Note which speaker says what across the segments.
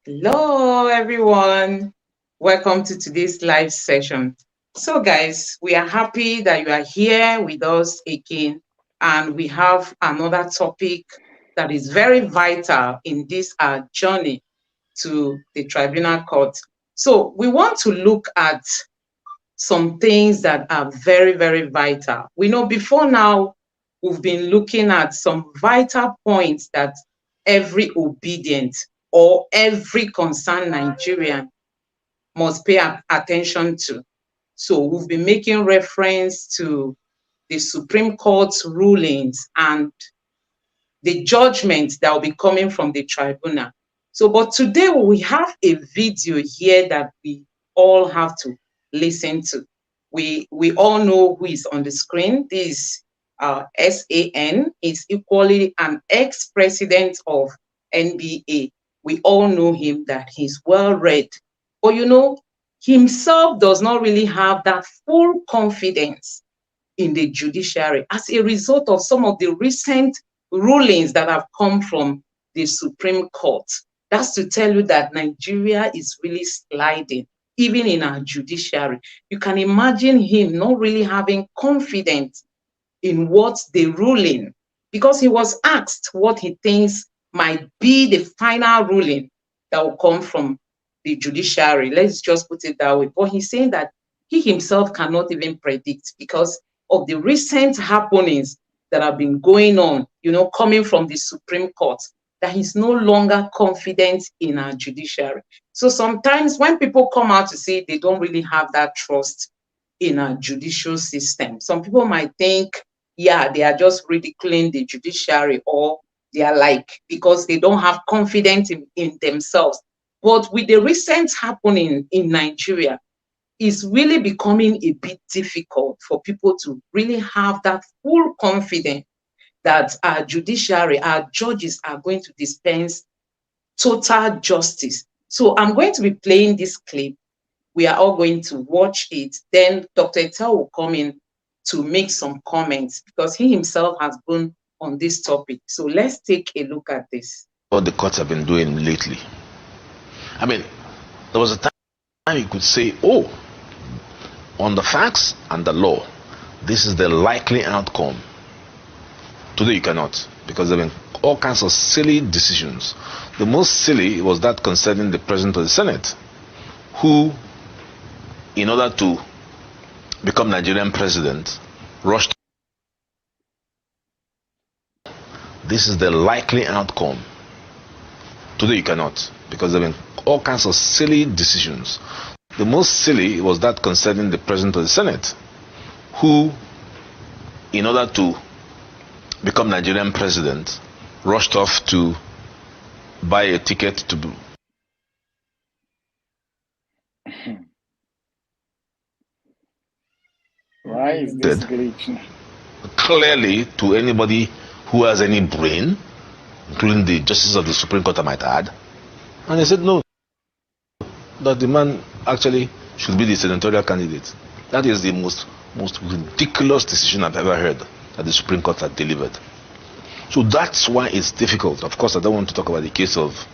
Speaker 1: Hello, everyone. Welcome to today's live session. So, guys, we are happy that you are here with us again, and we have another topic that is very vital in this our journey to the Tribunal Court. So, we want to look at some things that are very, very vital. We know before now, we've been looking at some vital points that every obedient or every concerned Nigerian must pay attention to. So we've been making reference to the Supreme Court's rulings and the judgment that will be coming from the tribunal. So, but today we have a video here that we all have to listen to. We all know who is on the screen. This SAN is equally an ex-president of NBA. We all know him that he's well read. But himself does not really have that full confidence in the judiciary as a result of some of the recent rulings that have come from the Supreme Court. That's to tell you that Nigeria is really sliding, even in our judiciary. You can imagine him not really having confidence in what the ruling, because he was asked what he thinks might be the final ruling that will come from the judiciary. Let's just put it that way. But he's saying that he himself cannot even predict because of the recent happenings that have been going on, coming from the Supreme Court, that he's no longer confident in our judiciary. So sometimes when people come out to say they don't really have that trust in our judicial system, some people might think, yeah, they are just ridiculing the judiciary, or they are like, because they don't have confidence in themselves. But with the recent happening in Nigeria, it's really becoming a bit difficult for people to really have that full confidence that our judiciary, our judges are going to dispense total justice. So I'm going to be playing this clip. We are all going to watch it. Then Dr. Etel will come in to make some comments because he himself has been on this topic. So let's take a look at this.
Speaker 2: What the courts have been doing lately. I mean, there was a time you could say, oh, on the facts and the law, this is the likely outcome. Today you cannot, because there have been all kinds of silly decisions. The most silly was that concerning the President of the Senate, who, in order to become Nigerian president, rushed. This is the likely outcome. Today you cannot, because there have been all kinds of silly decisions. The most silly was that concerning the President of the Senate, who, in order to become Nigerian president, rushed off to buy a ticket to
Speaker 3: Why is this glitching?
Speaker 2: Clearly, to anybody who has any brain, including the justices of the Supreme Court, I might add, and they said no, that the man actually should be the senatorial candidate. That is the most ridiculous decision I've ever heard that the Supreme Court had delivered. So that's why it's difficult. Of course, I don't want to talk about the case of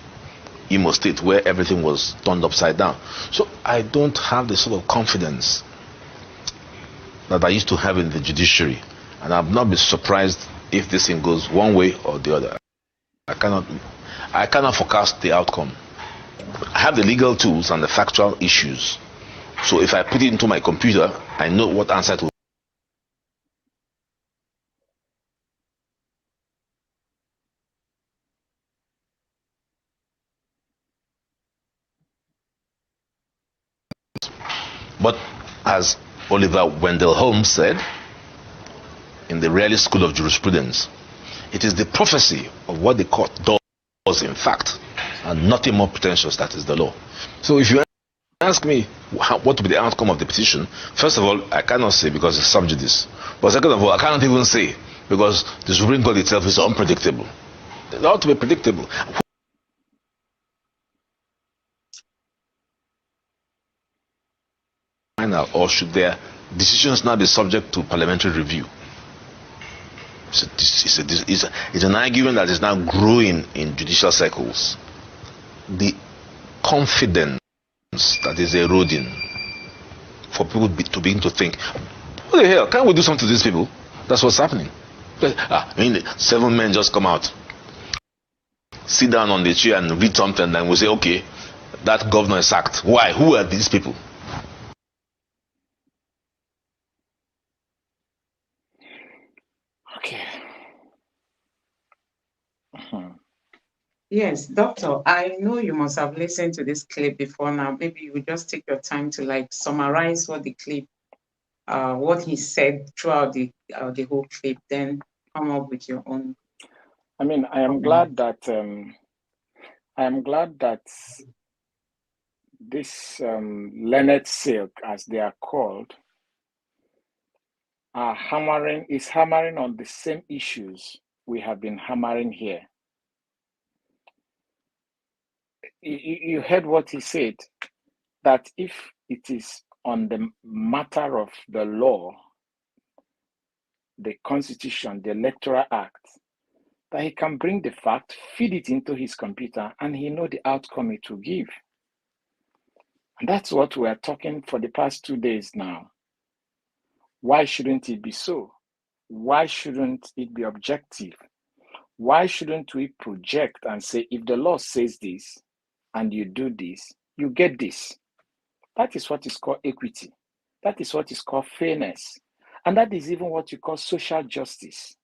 Speaker 2: Imo State, where everything was turned upside down. So I don't have the sort of confidence that I used to have in the judiciary, and I've not been surprised if this thing goes one way or the other. I cannot forecast the outcome. I have the legal tools and the factual issues. So if I put it into my computer, I know what answer to. But as Oliver Wendell Holmes said in the Raleigh School of Jurisprudence, it is the prophecy of what the court does in fact, and nothing more pretentious, that is the law. So if you ask me what will be the outcome of the petition, first of all, I cannot say because it's sub judice. But second of all, I cannot even say because the Supreme Court itself is unpredictable. It ought to be predictable. Or should their decisions now be subject to parliamentary review? It's an argument that is now growing in judicial circles. The confidence that is eroding for people to begin to think, what the hell, can't we do something to these people? That's what's happening. I mean, 7 men just come out, sit down on the chair and read something, and we say, okay, that governor is sacked. Why? Who are these people?
Speaker 3: Okay.
Speaker 1: Yes, doctor, I know you must have listened to this clip before now. Maybe you would just take your time to like summarize what the clip, what he said throughout the whole clip, then come up with your own.
Speaker 3: I mean, I am glad that this learned silk, as they are called, is hammering on the same issues we have been hammering here. You heard what he said, that if it is on the matter of the law, the Constitution, the Electoral Act, that he can bring the fact, feed it into his computer, and he know the outcome it will give. And that's what we are talking for the past 2 days now. Why shouldn't it be so? Why shouldn't it be objective? Why shouldn't we project and say, if the law says this and you do this, you get this? That is what is called equity. That is what is called fairness. And that is even what you call social justice.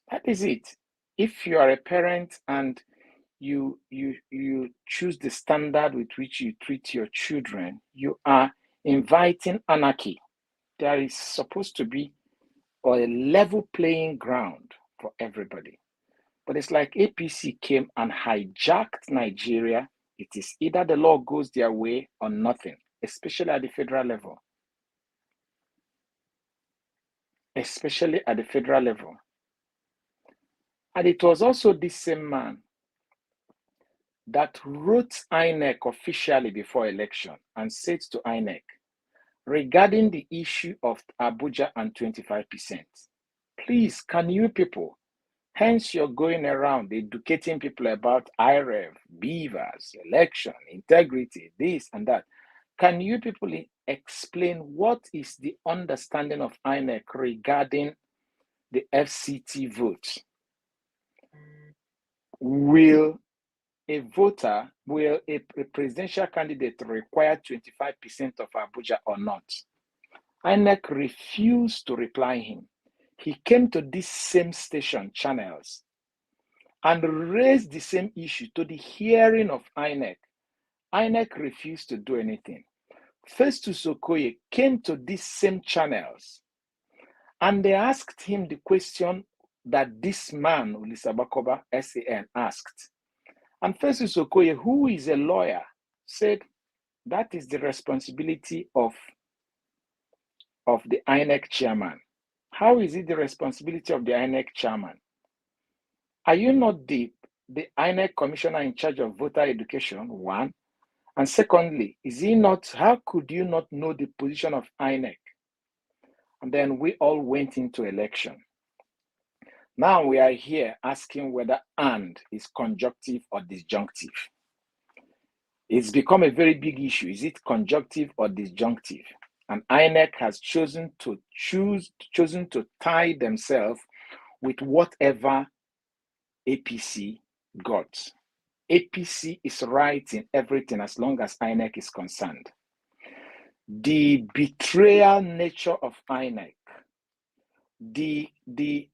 Speaker 3: That is it. If you are a parent and you choose the standard with which you treat your children, you are inviting anarchy. There is supposed to be a level playing ground for everybody. But it's like APC came and hijacked Nigeria. It is either the law goes their way or nothing, especially at the federal level. Especially at the federal level. And it was also this same man that wrote INEC officially before election and said to INEC, regarding the issue of Abuja and 25%, please, can you people, hence you're going around educating people about IREV, beavers, election, integrity, this and that. Can you people explain what is the understanding of INEC regarding the FCT vote? Will a presidential candidate require 25% of Abuja or not? INEC refused to reply him. He came to this same station channels and raised the same issue to the hearing of INEC. INEC refused to do anything. Festus Okoye came to these same channels and they asked him the question that this man, Ulisabakoba SAN, asked. And Festus Okoye, who is a lawyer, said that is the responsibility of the INEC chairman. How is it the responsibility of the INEC chairman? Are you not the INEC commissioner in charge of voter education, one? And secondly, how could you not know the position of INEC? And then we all went into election. Now we are here asking whether and is conjunctive or disjunctive. It's become a very big issue. Is it conjunctive or disjunctive? And INEC has chosen to tie themselves with whatever APC got. APC is right in everything as long as INEC is concerned. The betrayal nature of INEC, the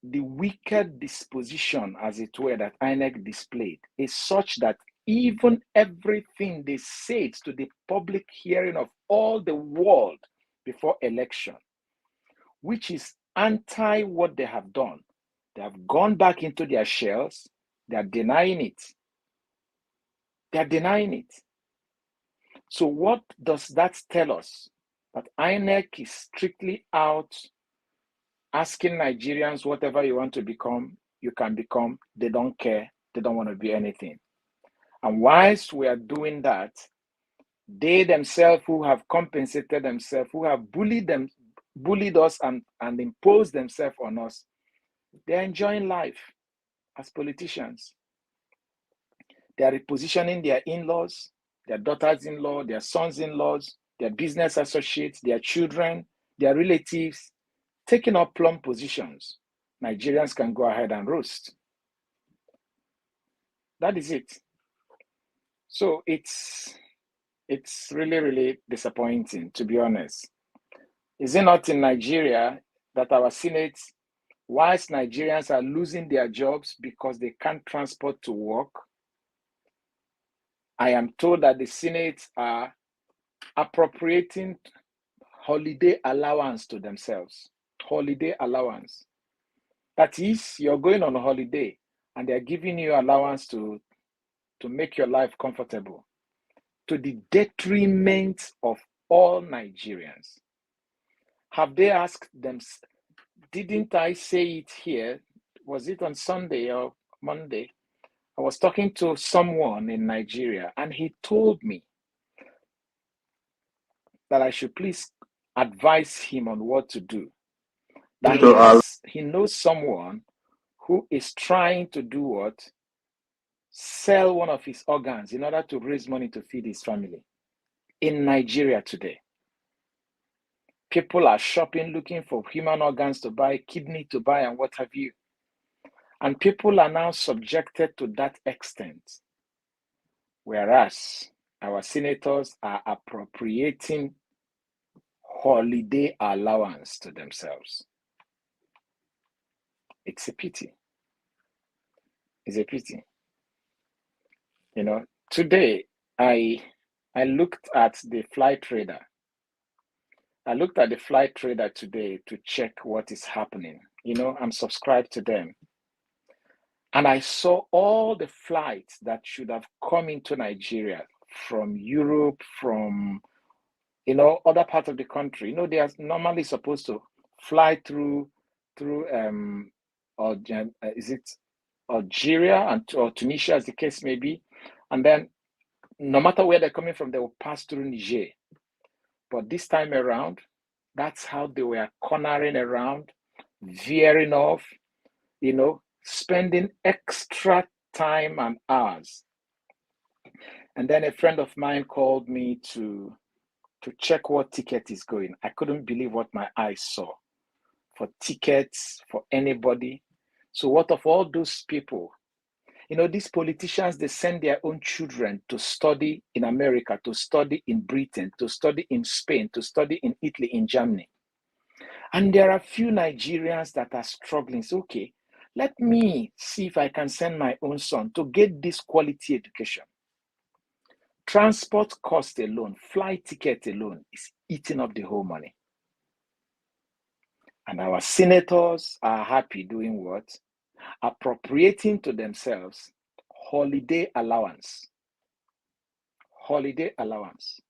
Speaker 3: wicked disposition, as it were, that INEC displayed is such that even everything they said to the public hearing of all the world before election, which is anti what they have done, they have gone back into their shells. They are denying it. They are denying it. So what does that tell us? That INEC is strictly out asking Nigerians, whatever you want to become, you can become. They don't care. They don't want to be anything. And whilst we are doing that, they themselves who have compensated themselves, who have bullied us and imposed themselves on us, they're enjoying life as politicians. They are repositioning their in-laws, their daughters-in-law, their sons-in-laws, their business associates, their children, their relatives, taking up plum positions. Nigerians can go ahead and roast. That is it. So it's really, really disappointing, to be honest. Is it not in Nigeria that our Senate, whilst Nigerians are losing their jobs because they can't transport to work, I am told that the Senate are appropriating holiday allowance to themselves. Holiday allowance. That is, you're going on a holiday and they're giving you allowance to make your life comfortable, to the detriment of all Nigerians. Have they asked them? Didn't I say it here? Was it on Sunday or Monday? I was talking to someone in Nigeria and he told me that I should please advise him on what to do. That he knows someone who is trying to do what? Sell one of his organs in order to raise money to feed his family in Nigeria today. People are shopping, looking for human organs to buy, kidney to buy, and what have you. And people are now subjected to that extent. Whereas our senators are appropriating holiday allowance to themselves. It's a pity. It's a pity. You know, today I looked at the fly trader. I looked at the flight trader today to check what is happening. You know, I'm subscribed to them. And I saw all the flights that should have come into Nigeria from Europe, from, you know, other parts of the country. You know, they are normally supposed to fly through is it Algeria or Tunisia, as the case may be. And then no matter where they're coming from, they will pass through Niger. But this time around, that's how they were cornering around, veering off, you know, spending extra time and hours. And then a friend of mine called me to check what ticket is going. I couldn't believe what my eyes saw for tickets for anybody. So what of all those people? You know, these politicians, they send their own children to study in America, to study in Britain, to study in Spain, to study in Italy, in Germany. And there are few Nigerians that are struggling. So, okay, let me see if I can send my own son to get this quality education. Transport cost alone, flight ticket alone is eating up the whole money. And our senators are happy doing what? Appropriating to themselves holiday allowance. Holiday allowance.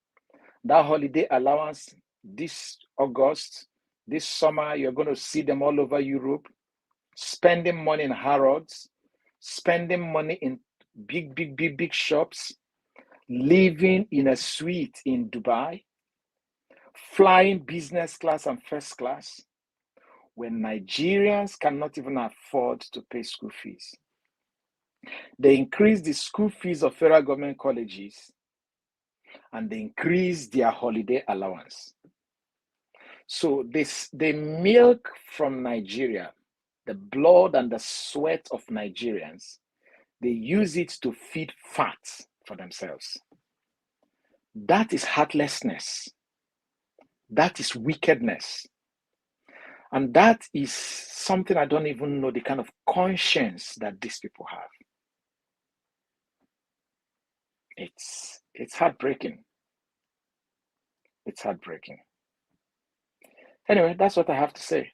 Speaker 3: That holiday allowance this August, this summer, you're going to see them all over Europe, spending money in Harrods, spending money in big shops, living in a suite in Dubai, flying business class and first class, when Nigerians cannot even afford to pay school fees. They increase the school fees of federal government colleges and they increase their holiday allowance. So they milk from Nigeria, the blood and the sweat of Nigerians. They use it to feed fat for themselves. That is heartlessness. That is wickedness. And that is something I don't even know the kind of conscience that these people have. It's heartbreaking. It's heartbreaking. Anyway, that's what I have to say.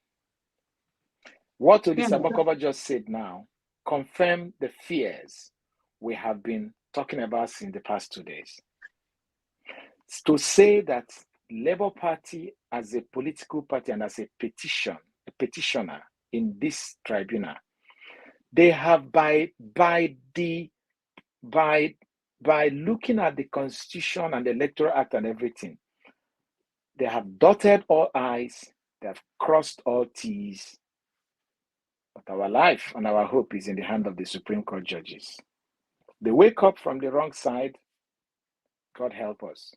Speaker 3: What Odisa Bokova just said now confirmed the fears we have been talking about in the past 2 days. To say that Labour Party as a political party and as a petitioner in this tribunal, they have by looking at the Constitution and the Electoral Act and everything, they have dotted all I's, they have crossed all T's. But our life and our hope is in the hand of the Supreme Court judges. They wake up from the wrong side, God help us.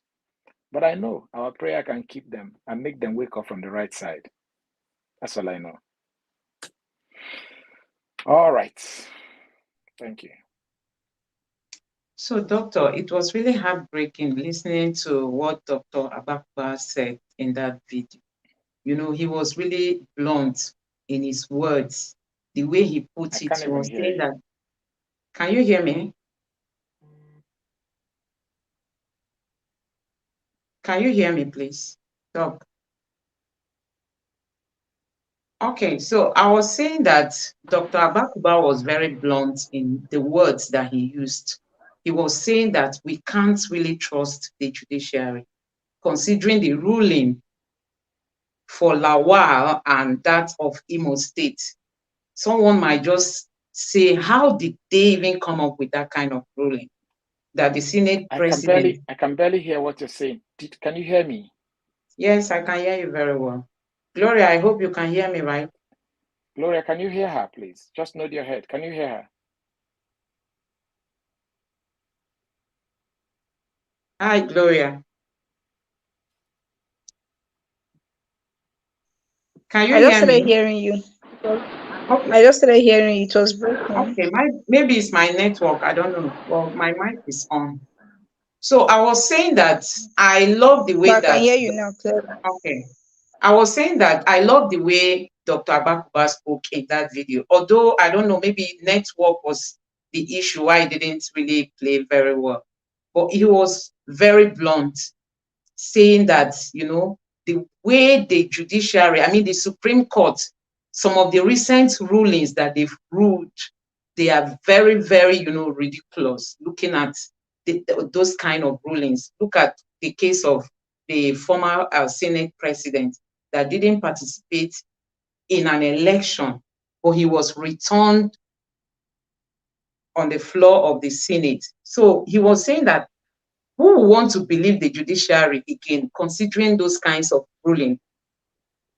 Speaker 3: But I know our prayer can keep them and make them wake up from the right side. That's all I know. All right. Thank you.
Speaker 1: So, Doctor, it was really heartbreaking listening to what Dr. Abakba said in that video. You know, he was really blunt in his words. The way he put
Speaker 3: I
Speaker 1: it,
Speaker 3: can't
Speaker 1: he
Speaker 3: even
Speaker 1: was
Speaker 3: hear
Speaker 1: saying
Speaker 3: you.
Speaker 1: that, can you hear me? Can you hear me, please? Doc. Okay, so I was saying that Dr. Abakuba was very blunt in the words that he used. He was saying that we can't really trust the judiciary, considering the ruling for Lawal and that of Imo State. Someone might just say, how did they even come up with that kind of ruling? That the Senate
Speaker 3: I
Speaker 1: president.
Speaker 3: can barely hear what you're saying. Can you hear me?
Speaker 1: Yes, I can hear you very well. Gloria, I hope you can hear me, right?
Speaker 3: Gloria, can you hear her, please? Just nod your head. Can you hear her?
Speaker 1: Hi, Gloria. Can you
Speaker 4: I just
Speaker 1: hear
Speaker 4: started
Speaker 1: me?
Speaker 4: hearing you.
Speaker 1: Okay.
Speaker 4: I just started hearing you. It was breaking.
Speaker 1: Okay, maybe it's my network. I don't know. Well, my mic is on. So I was saying that I love the
Speaker 4: But
Speaker 1: way
Speaker 4: I can
Speaker 1: that.
Speaker 4: hear you now clearly.
Speaker 1: Okay, I was saying that I love the way Dr. Abakuba spoke in that video. Although I don't know, maybe network was the issue why it didn't really play very well. But he was very blunt, saying that, you know, the way the judiciary, I mean, the Supreme Court, some of the recent rulings that they've ruled, they are very, very, you know, ridiculous. Looking at those kind of rulings. Look at the case of the former Senate president that didn't participate in an election, but he was returned on the floor of the Senate. So he was saying that who will want to believe the judiciary again, considering those kinds of ruling,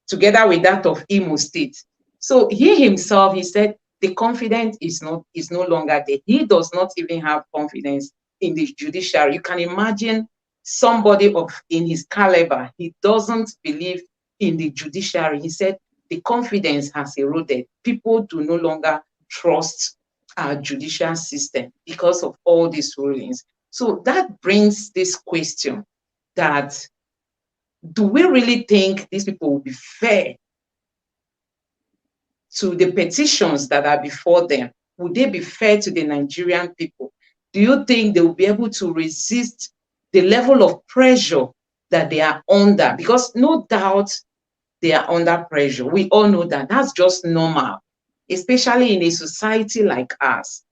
Speaker 1: together with that of Imo State? So he himself, he said, the confidence is no longer there. He does not even have confidence in the judiciary. You can imagine somebody in his caliber, he doesn't believe in the judiciary. He said the confidence has eroded. People do no longer trust our judicial system because of all these rulings. So that brings this question that, do we really think these people will be fair to the petitions that are before them? Would they be fair to the Nigerian people? Do you think they will be able to resist the level of pressure that they are under? Because no doubt they are under pressure. We all know that. That's just normal, especially in a society like ours.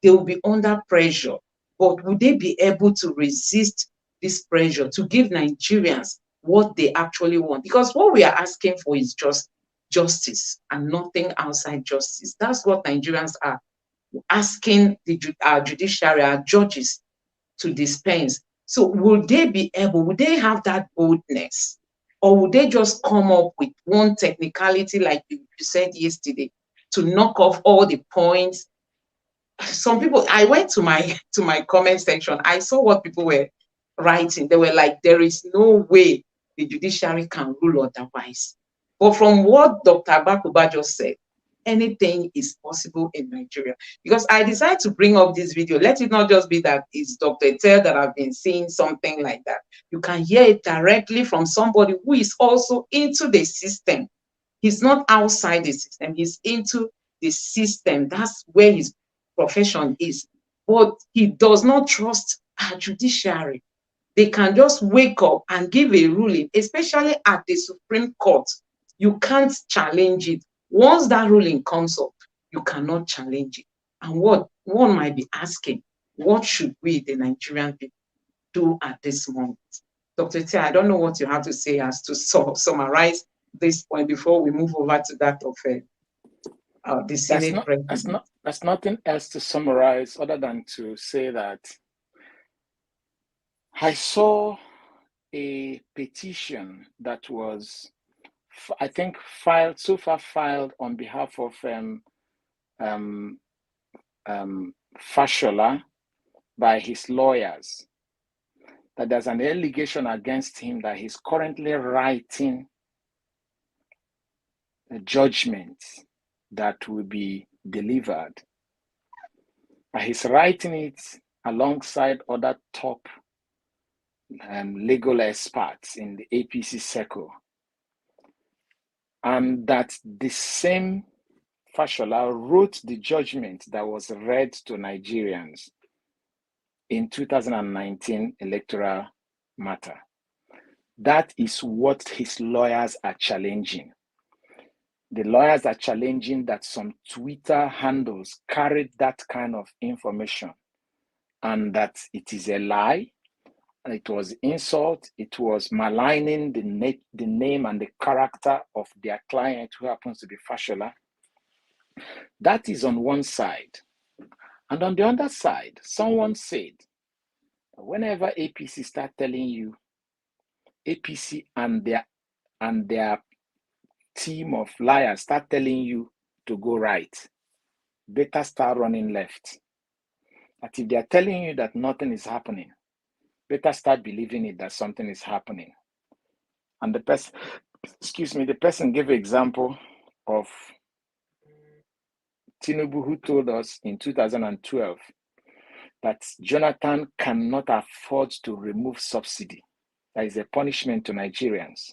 Speaker 1: They will be under pressure. But would they be able to resist this pressure to give Nigerians what they actually want? Because what we are asking for is just justice and nothing outside justice. That's what Nigerians are asking our judiciary, our judges to dispense. So will they be able, would they have that boldness? Or would they just come up with one technicality like you said yesterday to knock off all the points? Some people, I went to my comment section, I saw what people were writing. They were like, there is no way the judiciary can rule otherwise. But from what Dr. Abakuba just said, anything is possible in Nigeria. Because I decided to bring up this video. Let it not just be that it's Dr. Tel that I've been seeing something like that. You can hear it directly from somebody who is also into the system. He's not outside the system, he's into the system. That's where his profession is. But he does not trust our judiciary. They can just wake up and give a ruling, especially at the Supreme Court. You can't challenge it. Once that ruling comes up, you cannot challenge it. And what one might be asking, what should we, the Nigerian people, do at this moment? Dr. Tia, I don't know what you have to say as to summarize this point before we move over to that of the Senate president.
Speaker 3: That's nothing else to summarize other than to say that I saw a petition that was, I think, filed on behalf of Fashola, by his lawyers that there's an allegation against him that he's currently writing a judgment that will be delivered. And he's writing it alongside other top legal experts in the APC circle. And that the same Fashola wrote the judgment that was read to Nigerians in 2019 electoral matter. That is what his lawyers are challenging. The lawyers are challenging that some Twitter handles carried that kind of information and that it is a lie, and it was insult, it was maligning the name and the character of their client who happens to be Fashola. That is on one side. And on the other side, someone said, whenever APC start telling you, APC and their team of liars start telling you to go right, better start running left. That if they are telling you that nothing is happening, better start believing it that something is happening. And the person gave an example of Tinubu, who told us in 2012 that Jonathan cannot afford to remove subsidy. That is a punishment to Nigerians.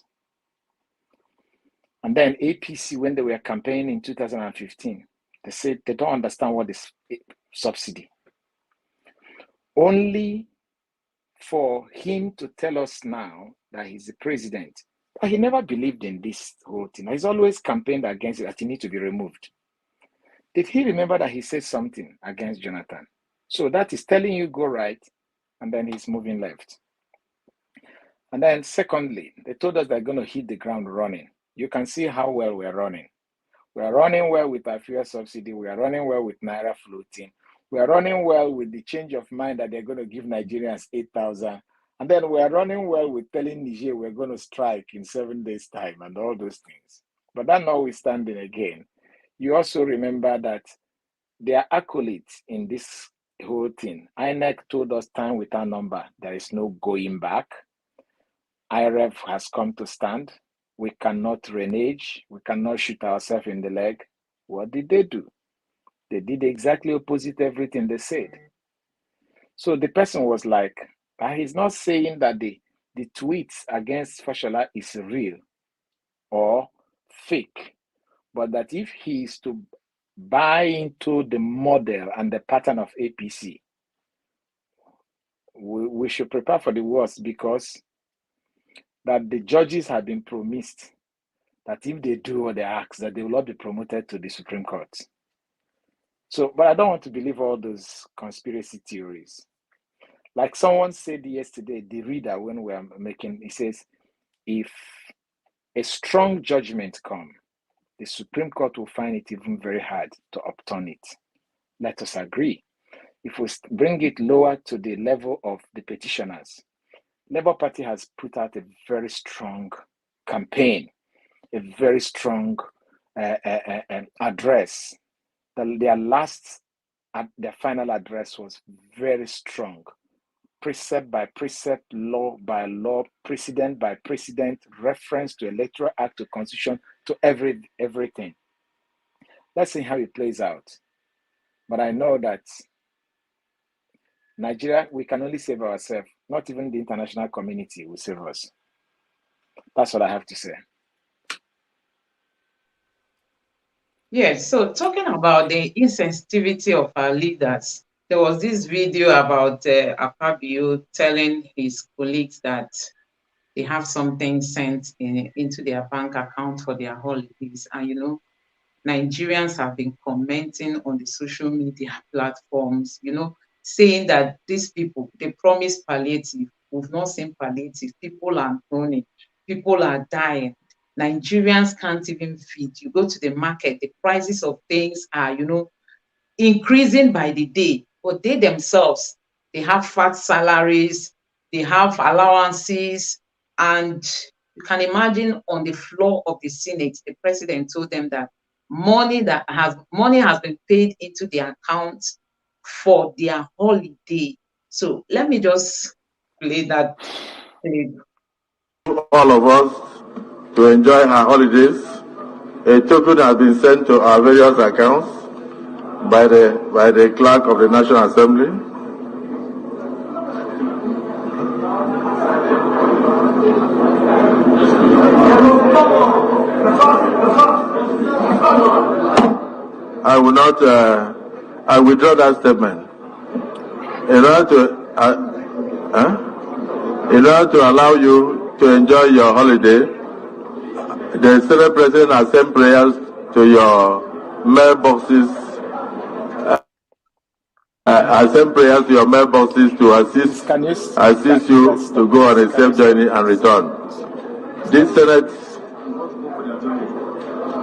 Speaker 3: And then APC, when they were campaigning in 2015, they said they don't understand what is subsidy. Only for him to tell us now that he's the president. But he never believed in this whole thing. He's always campaigned against it, that he needs to be removed. Did he remember that he said something against Jonathan? So that is telling you go right, and then he's moving left. And then secondly, they told us they're going to hit the ground running. You can see how well we're running. We are running well with our fuel subsidy. We are running well with Naira floating. We are running well with the change of mind that they're going to give Nigerians 8,000. And then we are running well with telling Niger we're going to strike in 7 days' time and all those things. But that notwithstanding again, you also remember that there are accolades in this whole thing. INEC told us time without number, there is no going back. IRF has come to stand. We cannot renege. We cannot shoot ourselves in the leg. What did they do? They did exactly opposite everything they said. So the person was like, he's not saying that the tweets against Fashola is real or fake, but that if he is to buy into the model and the pattern of APC, we should prepare for the worst, because that the judges have been promised that if they do what they ask, that they will not be promoted to the Supreme Court. So, but I don't want to believe all those conspiracy theories. Like someone said yesterday, the reader, when we are making, he says, if a strong judgment comes, the Supreme Court will find it even very hard to upturn it. Let us agree. If we bring it lower to the level of the petitioners, Labour Party has put out a very strong campaign, a very strong address. Their final address was very strong. Precept by precept, law by law, precedent by precedent, reference to Electoral Act, to Constitution, to everything. Let's see how it plays out. But I know that Nigeria, we can only save ourselves. Not even the international community will save us. That's what I have to say.
Speaker 1: Yes, so talking about the insensitivity of our leaders, there was this video about Akpabio telling his colleagues that they have something sent into their bank account for their holidays. And, Nigerians have been commenting on the social media platforms, saying that these people, they promise palliative. We've not seen palliative. People are groaning. People are dying. Nigerians can't even feed. You go to the market, the prices of things are, increasing by the day. But they themselves, they have fat salaries, they have allowances, and you can imagine on the floor of the Senate, the president told them that money has been paid into their account for their holiday. So let me just play that tape.
Speaker 5: All of us to enjoy our holidays. A token has been sent to our various accounts by the clerk of the National Assembly. I will not. I withdraw that statement. In order to allow you to enjoy your holiday, the Senate President has sent prayers to your mailboxes. I send prayers to your mailboxes to assist you to go on a safe journey and return. This Senate.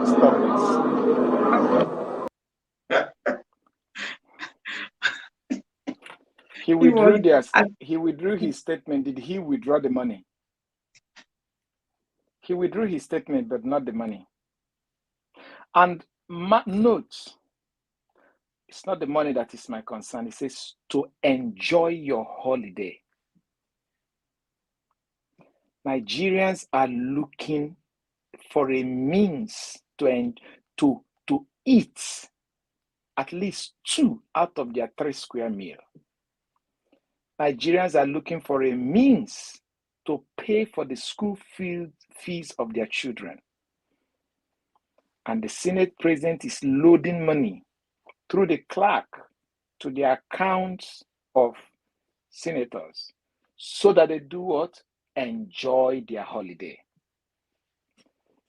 Speaker 3: Stop this. He withdrew his statement. Did he withdraw the money? He withdrew his statement, but not the money. And note, it's not the money that is my concern. It says to enjoy your holiday. Nigerians are looking for a means to eat at least 2 out of their 3 square meal. Nigerians are looking for a means to pay for the school fees of their children. And the Senate President is loading money through the clerk to the accounts of senators so that they do what? Enjoy their holiday.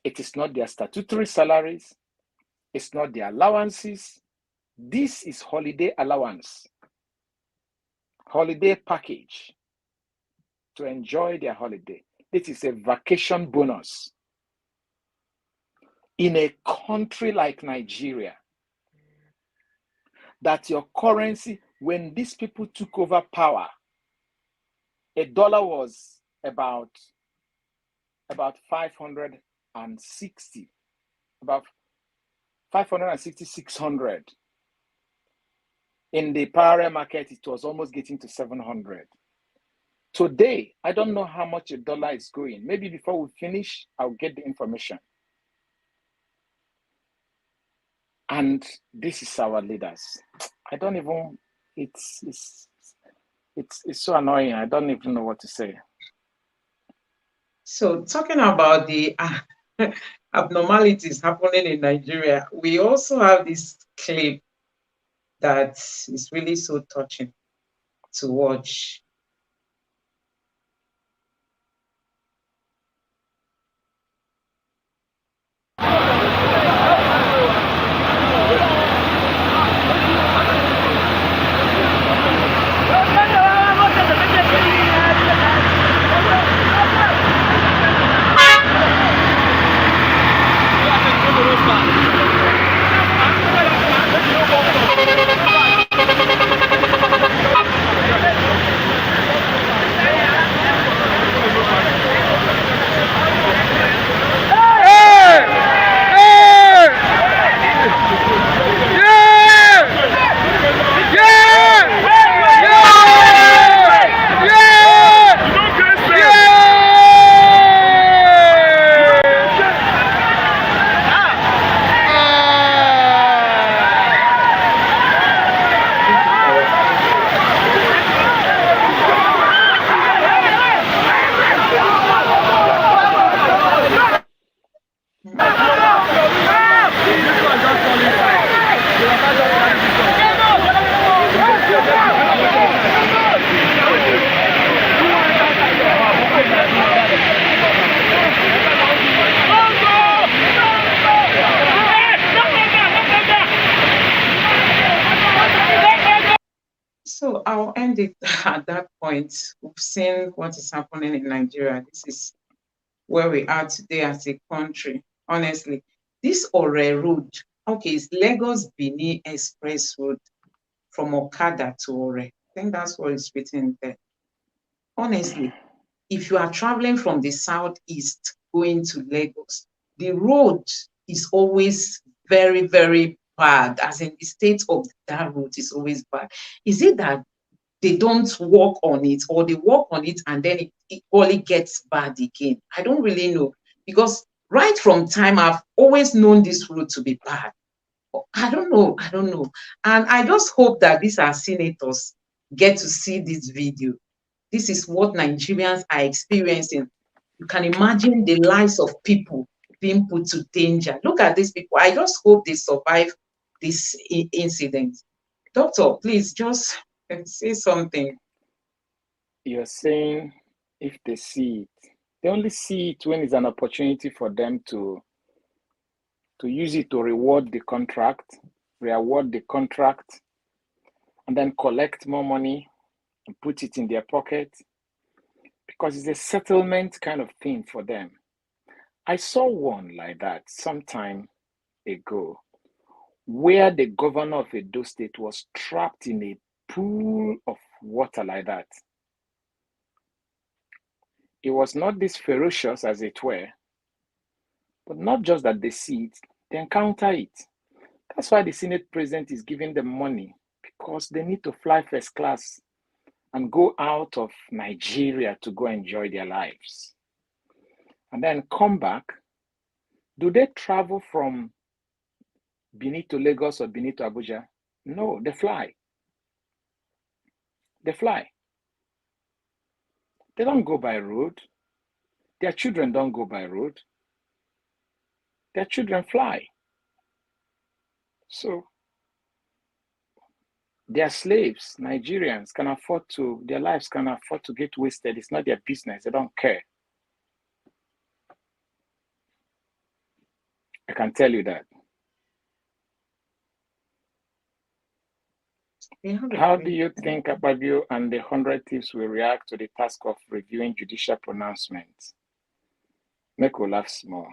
Speaker 3: It is not their statutory salaries. It's not their allowances. This is holiday allowance, holiday package to enjoy their holiday. This is a vacation bonus. In a country like Nigeria, that your currency, when these people took over power, a dollar was about 560, about 560, 600. In the parallel market, it was almost getting to 700. Today, I don't know how much a dollar is going. Maybe before we finish, I'll get the information. And this is our leaders. I don't even, it's so annoying. I don't even know what to say.
Speaker 1: So talking about the abnormalities happening in Nigeria, we also have this clip that is really so touching to watch. So I'll end it at that point. We've seen what is happening in Nigeria. This is where we are today as a country. Honestly, this Ore road, okay, it's Lagos Benin Express Road from Okada to Ore. I think that's what is written there. Honestly, if you are traveling from the southeast going to Lagos, the road is always very, very bad, as in the state of that road is always bad. Is it that they don't work on it, or they work on it and then it equally gets bad again. I don't really know, because right from time I've always known this route to be bad. I don't know. And I just hope that these our senators get to see this video. This is what Nigerians are experiencing. You can imagine the lives of people being put to danger. Look at these people. I just hope they survive this incident. Doctor, please just say something.
Speaker 3: You're saying if they see it, they only see it when it's an opportunity for them to use it to reward the contract, reward the contract, and then collect more money and put it in their pocket, because it's a settlement kind of thing for them. I saw one like that some time ago, where the governor of Edo State was trapped in a pool of water like that. It was not this ferocious, as it were, but not just that they see it, they encounter it. That's why the Senate president is giving them money, because they need to fly first class and go out of Nigeria to go enjoy their lives. And then come back. Do they travel from Benin to Lagos or Benin to Abuja? No, they fly. They fly. They don't go by road. Their children don't go by road. Their children fly. So their slaves, Nigerians, can afford to, their lives can afford to get wasted. It's not their business. They don't care. I can tell you that. How do you think Abagio and the 100 Thieves will react to the task of reviewing judicial pronouncements? Make we laugh small.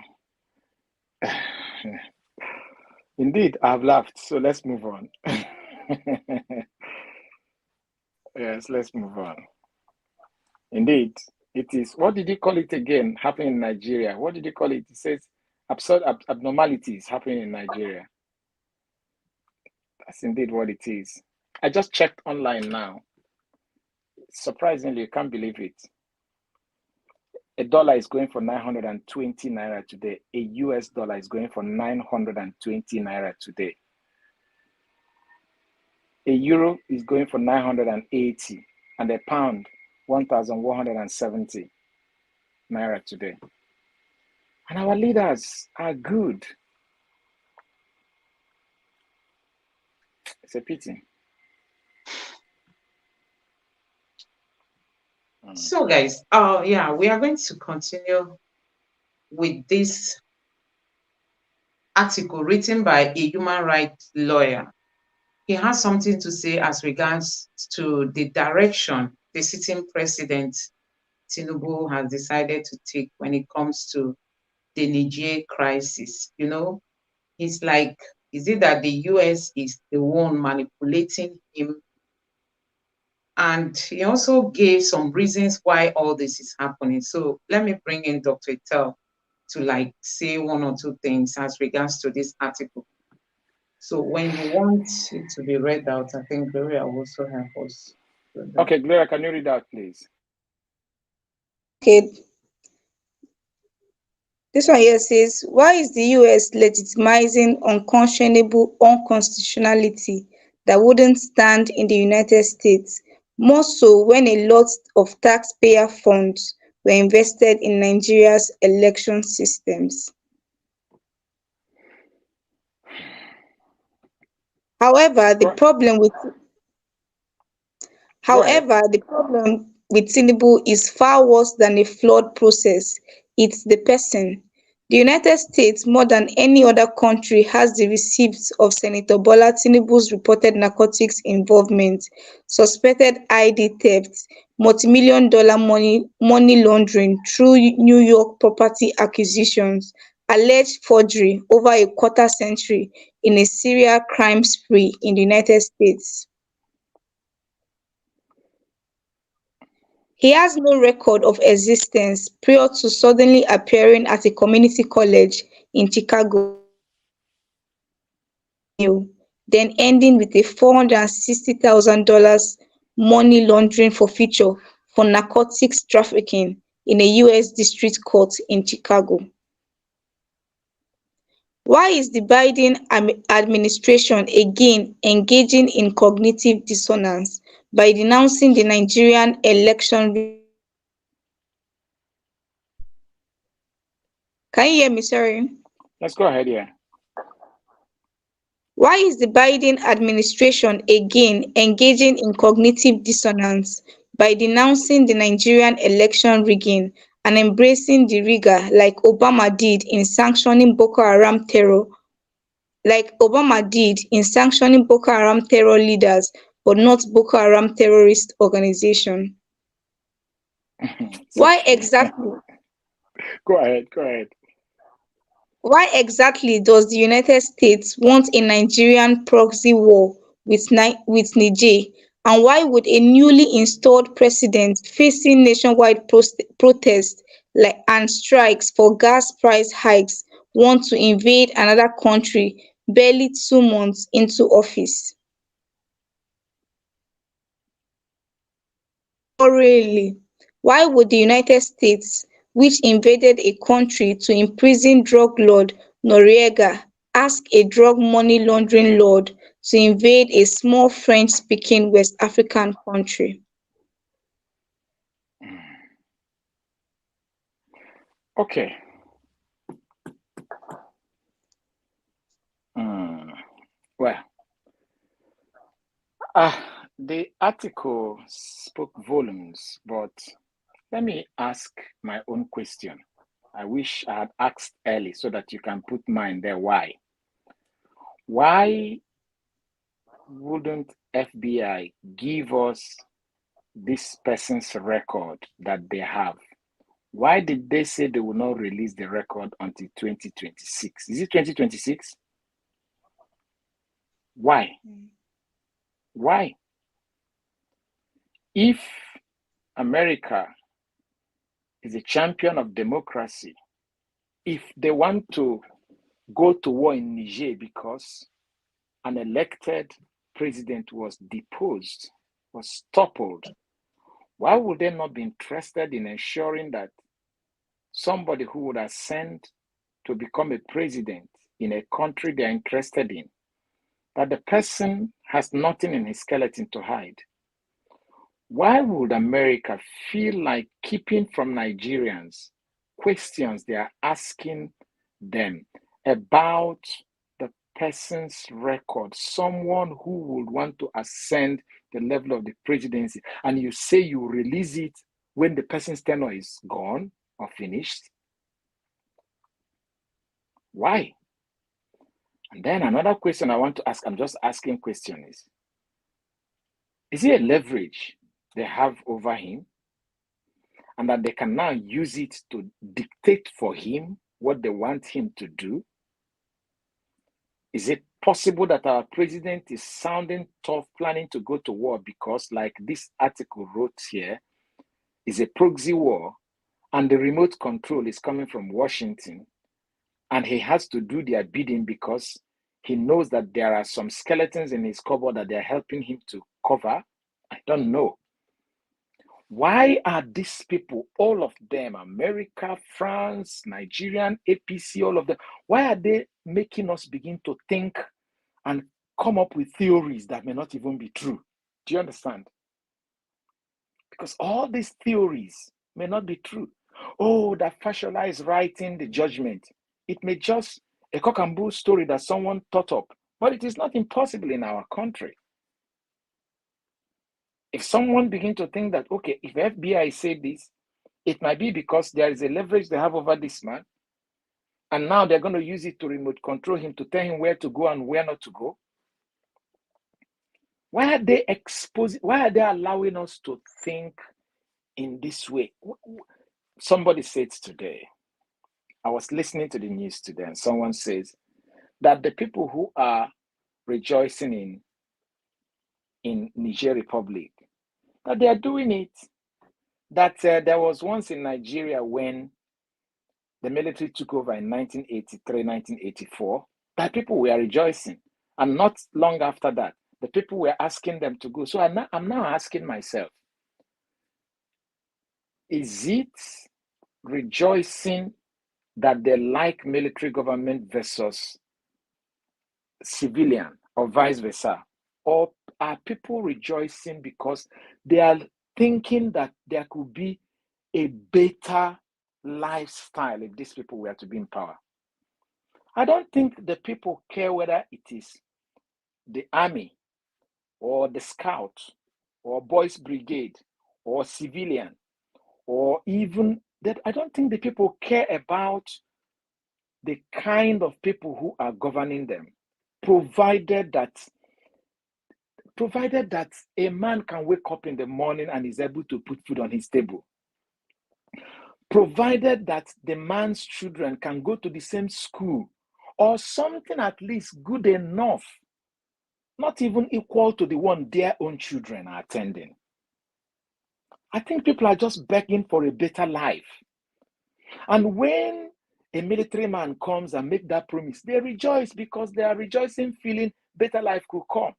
Speaker 3: Indeed, I've laughed, so let's move on. Yes, let's move on. Indeed, it is, what did you call it again, happening in Nigeria? What did you call it? It says absurd abnormalities happening in Nigeria. That's indeed what it is. I just checked online now. Surprisingly, you can't believe it. A dollar is going for 920 naira today. A US dollar is going for 920 naira today. A euro is going for 980, and a pound 1,170 naira today. And our leaders are good. It's a pity.
Speaker 1: So guys, yeah, we are going to continue with this article written by a human rights lawyer. He has something to say as regards to the direction the sitting president Tinubu has decided to take when it comes to the Niger crisis. You know, it's like, is it that the US is the one manipulating him? And he also gave some reasons why all this is happening. So let me bring in Dr. Etel to like say one or two things as regards to this article. So when you want it to be read out, I think Gloria will also help us.
Speaker 3: Okay, Gloria, can you read out, please?
Speaker 4: Okay. This one here says, why is the US legitimizing unconscionable unconstitutionality that wouldn't stand in the United States, more so when a lot of taxpayer funds were invested in Nigeria's election systems? However, the problem with Tinubu is far worse than a flawed process. It's the person. The United States, more than any other country, has the receipts of Senator Bola Tinubu's reported narcotics involvement, suspected ID theft, multi-million-dollar money laundering through New York property acquisitions, alleged forgery over a quarter century in a serial crime spree in the United States. He has no record of existence prior to suddenly appearing at a community college in Chicago, then ending with a $460,000 money laundering forfeiture for narcotics trafficking in a US district court in Chicago. Why is the Biden administration again engaging in cognitive dissonance by denouncing the Nigerian election? Can you hear me? Sorry.
Speaker 3: Let's go ahead here.
Speaker 4: Why is the Biden administration again engaging in cognitive dissonance by denouncing the Nigerian election rigging and embracing the rigor like Obama did in sanctioning Boko Haram terror leaders, but not Boko Haram terrorist organization?
Speaker 3: So
Speaker 4: Why
Speaker 3: true.
Speaker 4: exactly
Speaker 3: Go ahead.
Speaker 4: Why exactly does the United States want a Nigerian proxy war with Niger? And why would a newly installed president facing nationwide protests and strikes for gas price hikes want to invade another country barely 2 months into office? Or really, why would the United States, which invaded a country to imprison drug lord Noriega, ask a drug money laundering lord to invade a small French-speaking West African country?
Speaker 3: Okay. Well, the article spoke volumes, but let me ask my own question. I wish I had asked early so that you can put mine there. Why? Why wouldn't FBI give us this person's record that they have? Why did they say they will not release the record until 2026? Is it 2026? Why? Why? If America is a champion of democracy, if they want to go to war in Niger because an elected president was deposed, was toppled, why would they not be interested in ensuring that somebody who would ascend to become a president in a country they're interested in, that the person has nothing in his skeleton to hide? Why would America feel like keeping from Nigerians questions they are asking them about the person's record, someone who would want to ascend the level of the presidency, and you say you release it when the person's tenure is gone or finished? Why? And then another question I want to ask, I'm just asking question is it a leverage they have over him, and that they can now use it to dictate for him what they want him to do? Is it possible that our president is sounding tough, planning to go to war because, like this article wrote here, is a proxy war and the remote control is coming from Washington, and he has to do their bidding because he knows that there are some skeletons in his cupboard that they're helping him to cover? I don't know. Why are these people, all of them, America, France, Nigerian, APC, all of them, why are they making us begin to think and come up with theories that may not even be true? Do you understand? Because all these theories may not be true. Oh, that Fashola is writing the judgment. It may just a cock and bull story that someone thought up, but it is not impossible in our country. If someone begin to think that, okay, if FBI said this, it might be because there is a leverage they have over this man, and now they're going to use it to remote control him, to tell him where to go and where not to go. Why are they allowing us to think in this way? Somebody said today, I was listening to the news today, and someone says that the people who are rejoicing in Niger Republic, that they are doing it, that there was once in Nigeria when the military took over in 1983, 1984, that people were rejoicing. And not long after that, The people were asking them to go. So I'm now asking myself, is it rejoicing that they like military government versus civilian or vice versa? Or are people rejoicing because they are thinking that there could be a better lifestyle if these people were to be in power? I don't think the people care whether it is the army or the scout or boys brigade or civilian or even that. I don't think the people care about the kind of people who are governing them, provided that a man can wake up in the morning and is able to put food on his table, provided that the man's children can go to the same school or something at least good enough, not even equal to the one their own children are attending. I think people are just begging for a better life. And when a military man comes and make that promise, they rejoice because they are rejoicing, feeling better life could come.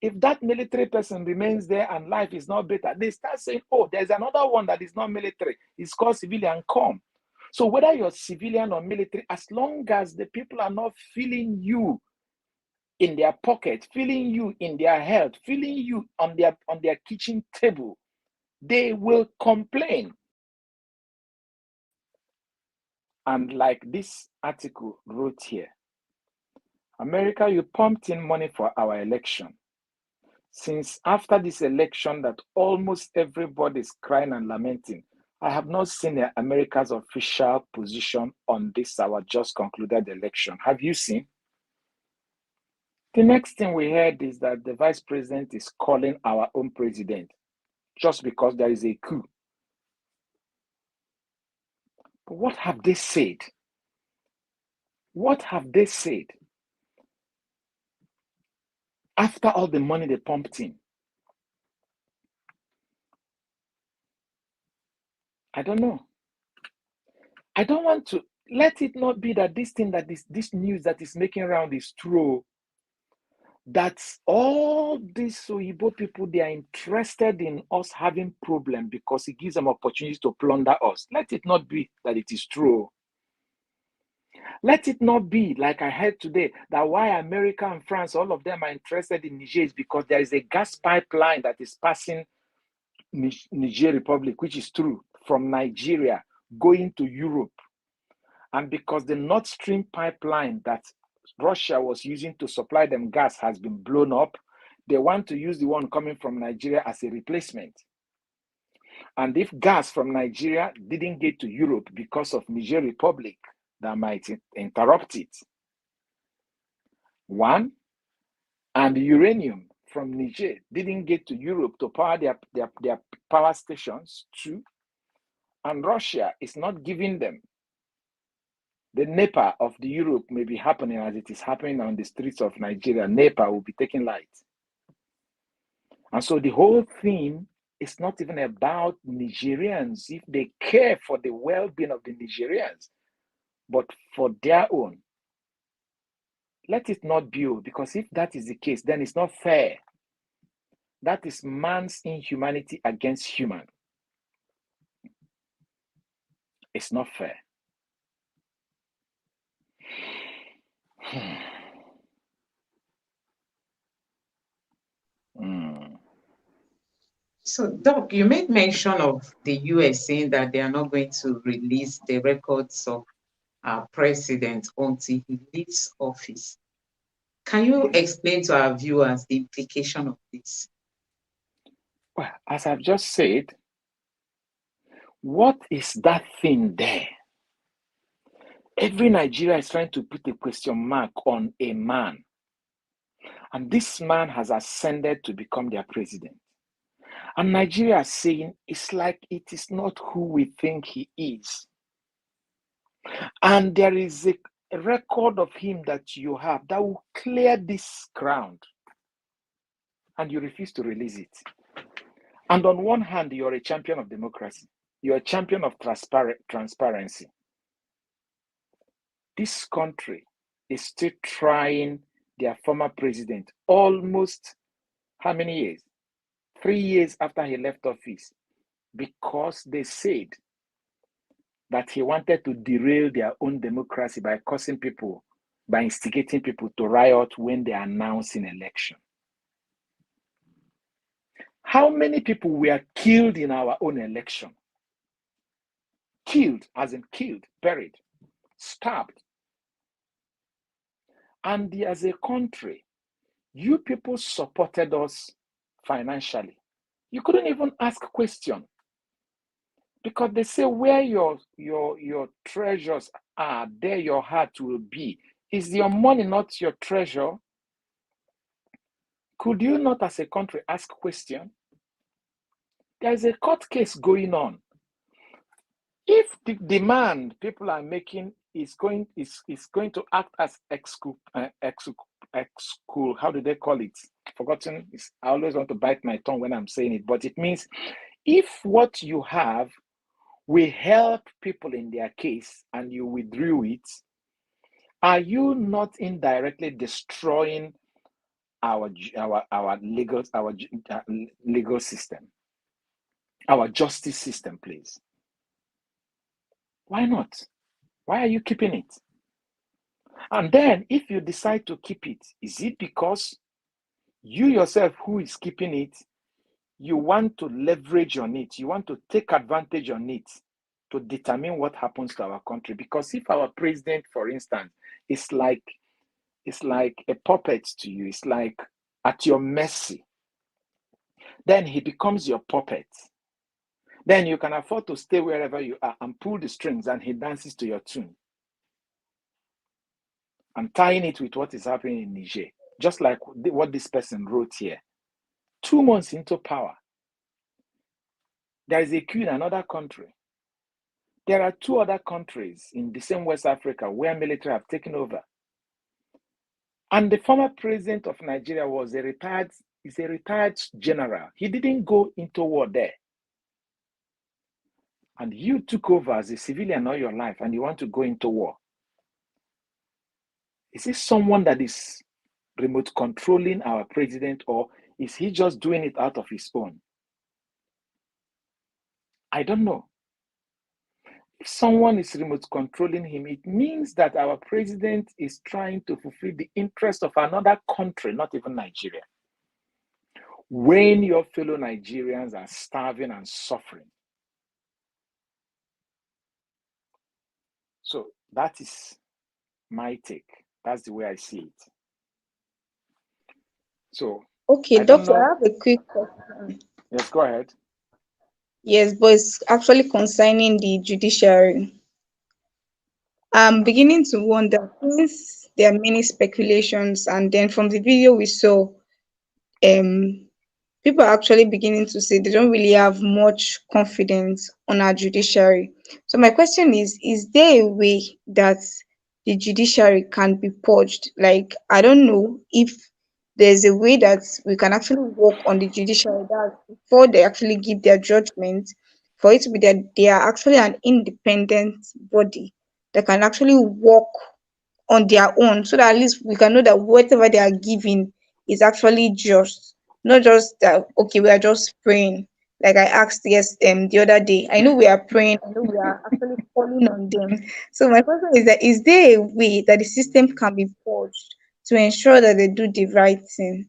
Speaker 3: If that military person remains there and life is not better, they start saying, oh, there's another one that is not military. It's called civilian, come. So whether you're civilian or military, as long as the people are not feeling you in their pocket, feeling you in their health, feeling you on their kitchen table, they will complain. And like this article wrote here, America, you pumped in money for our election. Since after this election that almost everybody is crying and lamenting, I have not seen America's official position on this, our just concluded election. Have you seen? The next thing we heard is that the vice president is calling our own president just because there is a coup. But what have they said? What have they said after all the money they pumped in? I don't know. I don't want to let it not be that this thing that this news that is making around is true. That all these Oyibo people, they are interested in us having problem because it gives them opportunities to plunder us. Let it not be that it is true. Let it not be like I heard today that why America and France, all of them are interested in Niger is because there is a gas pipeline that is passing Niger Republic, which is true, from Nigeria going to Europe. And because the Nord Stream pipeline that Russia was using to supply them gas has been blown up, they want to use the one coming from Nigeria as a replacement. And if gas from Nigeria didn't get to Europe because of Niger Republic, that might interrupt it. One, and the uranium from Niger didn't get to Europe to power their power stations. Two, and Russia is not giving them. The NEPA of the Europe may be happening as it is happening on the streets of Nigeria. NEPA will be taking light. And so the whole thing is not even about Nigerians, if they care for the well-being of the Nigerians, but for their own. Let it not be, because if that is the case, then it's not fair. That is man's inhumanity against human. It's not fair.
Speaker 1: So, Doc, you made mention of the US saying that they are not going to release the records of our president until he leaves office. Can you explain to our viewers the implication of this?
Speaker 3: Well, as I've just said, what is that thing there? Every Nigerian is trying to put a question mark on a man. And this man has ascended to become their president. And Nigeria is saying it's like it is not who we think he is. And there is a record of him that you have that will clear this ground. And you refuse to release it. And on one hand, you're a champion of democracy. You're a champion of transparency. This country is still trying their former president almost How many years? 3 years after he left office, because they said that he wanted to derail their own democracy by causing people, by instigating people to riot when they announce an election. How many people were killed in our own election? Killed, as in killed, buried, stabbed. And as a country, you people supported us financially. You couldn't even ask a question. Because they say where your treasures are, there your heart will be. Is your money not your treasure? Could you not, as a country, ask question? There is a court case going on. If the demand people are making is going to act as how do they call it? Forgotten. I always want to bite my tongue when I'm saying it, but it means if what you have will help people in their case and you withdrew it, are you not indirectly destroying our legal system, our justice system, please? Why not? Why are you keeping it? And then if you decide to keep it, is it because you yourself who is keeping it, you want to leverage on it, you want to take advantage on it to determine what happens to our country? Because if our president, for instance, is like a puppet to you, it's like at your mercy, then he becomes your puppet. Then you can afford to stay wherever you are and pull the strings and he dances to your tune. I'm tying it with what is happening in Niger, just like what this person wrote here. 2 months into power, there is a coup in another country. There are 2 other countries in the same West Africa where military have taken over. And the former president of Nigeria is a retired general. He didn't go into war there. And you took over as a civilian all your life and you want to go into war. Is this someone that is remote controlling our president, or is he just doing it out of his own? I don't know. If someone is remote controlling him, it means that our president is trying to fulfill the interest of another country, not even Nigeria. When your fellow Nigerians are starving and suffering. So that is my take. That's the way I see it. So,
Speaker 4: Okay,
Speaker 3: I don't
Speaker 4: Doctor, I
Speaker 3: know.
Speaker 4: have a quick question.
Speaker 3: Yes, go ahead.
Speaker 4: Yes, but it's actually concerning the judiciary. I'm beginning to wonder, since there are many speculations, and then from the video we saw, people are actually beginning to say they don't really have much confidence on our judiciary. So my question is there a way that the judiciary can be purged? Like, I don't know if there's a way that we can actually work on the judiciary, that before they actually give their judgment, for it to be that they are actually an independent body that can actually work on their own, so that at least we can know that whatever they are giving is actually just, not just that okay, we are just praying. Like I asked the other day, I know we are praying, I know we are actually calling on them. So my question is that, is there a way that the system can be forged to ensure that they do the right thing?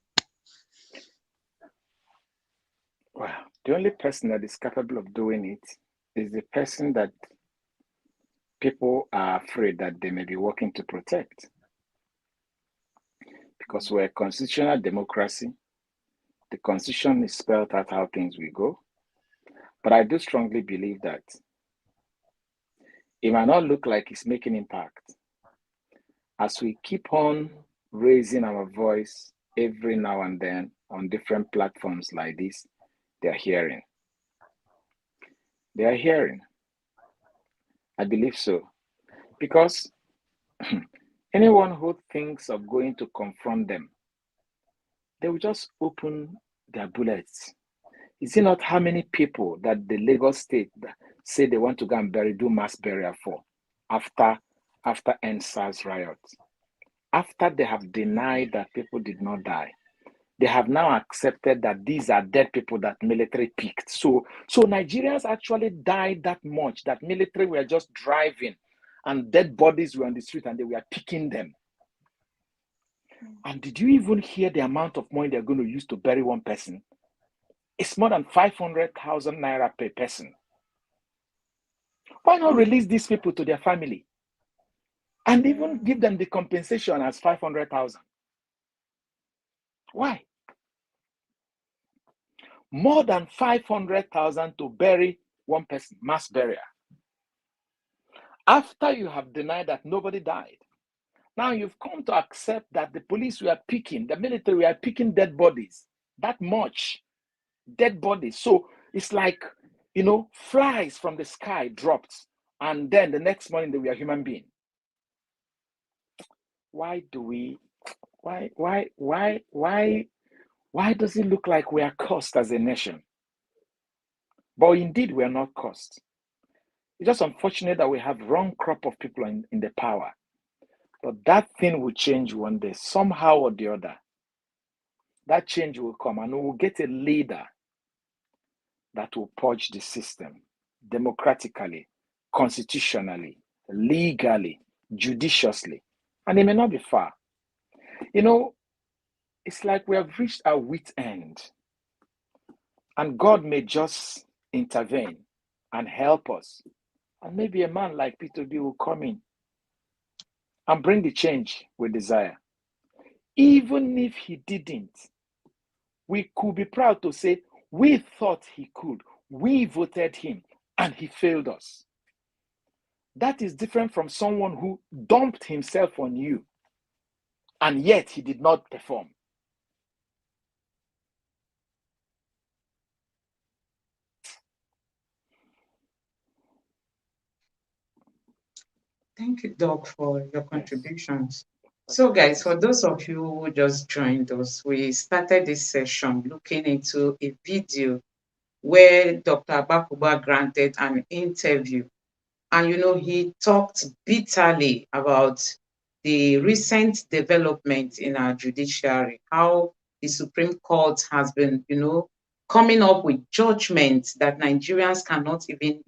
Speaker 3: Well, the only person that is capable of doing it is the person that people are afraid that they may be working to protect. Because we're a constitutional democracy. The constitution is spelled out how things will go. But I do strongly believe that it might not look like it's making impact. As we keep on raising our voice every now and then on different platforms like this, they're hearing. They are hearing. I believe so. Because anyone who thinks of going to confront them, they will just open their bullets. Is it not how many people that the Lagos state say they want to go and do mass burial for after EndSARS riot? After they have denied that people did not die, they have now accepted that these are dead people that military picked. So Nigerians actually died that much that military were just driving and dead bodies were on the street and they were picking them. And did you even hear the amount of money they're going to use to bury one person? It's more than 500,000 naira per person. Why not release these people to their family and even give them the compensation as 500,000? Why? More than 500,000 to bury one person, mass burial. After you have denied that nobody died, now you've come to accept that the police were picking, the military were picking dead bodies, that much dead bodies. So it's like, flies from the sky dropped, and then the next morning they were human beings. Why does it look like we are cursed as a nation? But indeed, we are not cursed. It's just unfortunate that we have wrong crop of people in the power. But that thing will change one day, somehow or the other. That change will come, and we will get a leader that will purge the system democratically, constitutionally, legally, judiciously. And it may not be far. It's like we have reached our wit's end. And God may just intervene and help us. And maybe a man like Peter Obi will come in and bring the change we desire. Even if he didn't, we could be proud to say, we thought he could. We voted him and he failed us. That is different from someone who dumped himself on you and yet he did not perform.
Speaker 1: Thank you, Doc, for your contributions. So, guys, for those of you who just joined us, we started this session looking into a video where Dr. Abakuba granted an interview. And, he talked bitterly about the recent development in our judiciary, how the Supreme Court has been, coming up with judgments that Nigerians cannot even,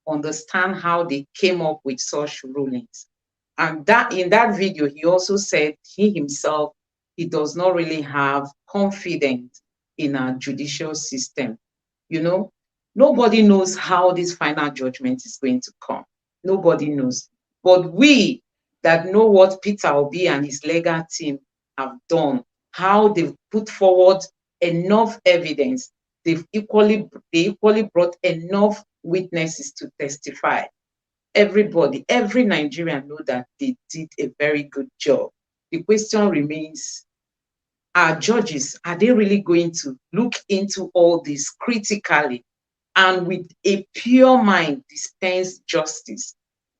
Speaker 1: understand how they came up with such rulings. And that in that video, he also said he himself, he does not really have confidence in our judicial system. Nobody knows how this final judgment is going to come. Nobody knows. But we that know what Peter Obi and his legal team have done, how they've put forward enough evidence, they equally brought enough witnesses to testify. Every Nigerian know that they did a very good job. The question remains, our judges, are they really going to look into all this critically and with a pure mind dispense justice?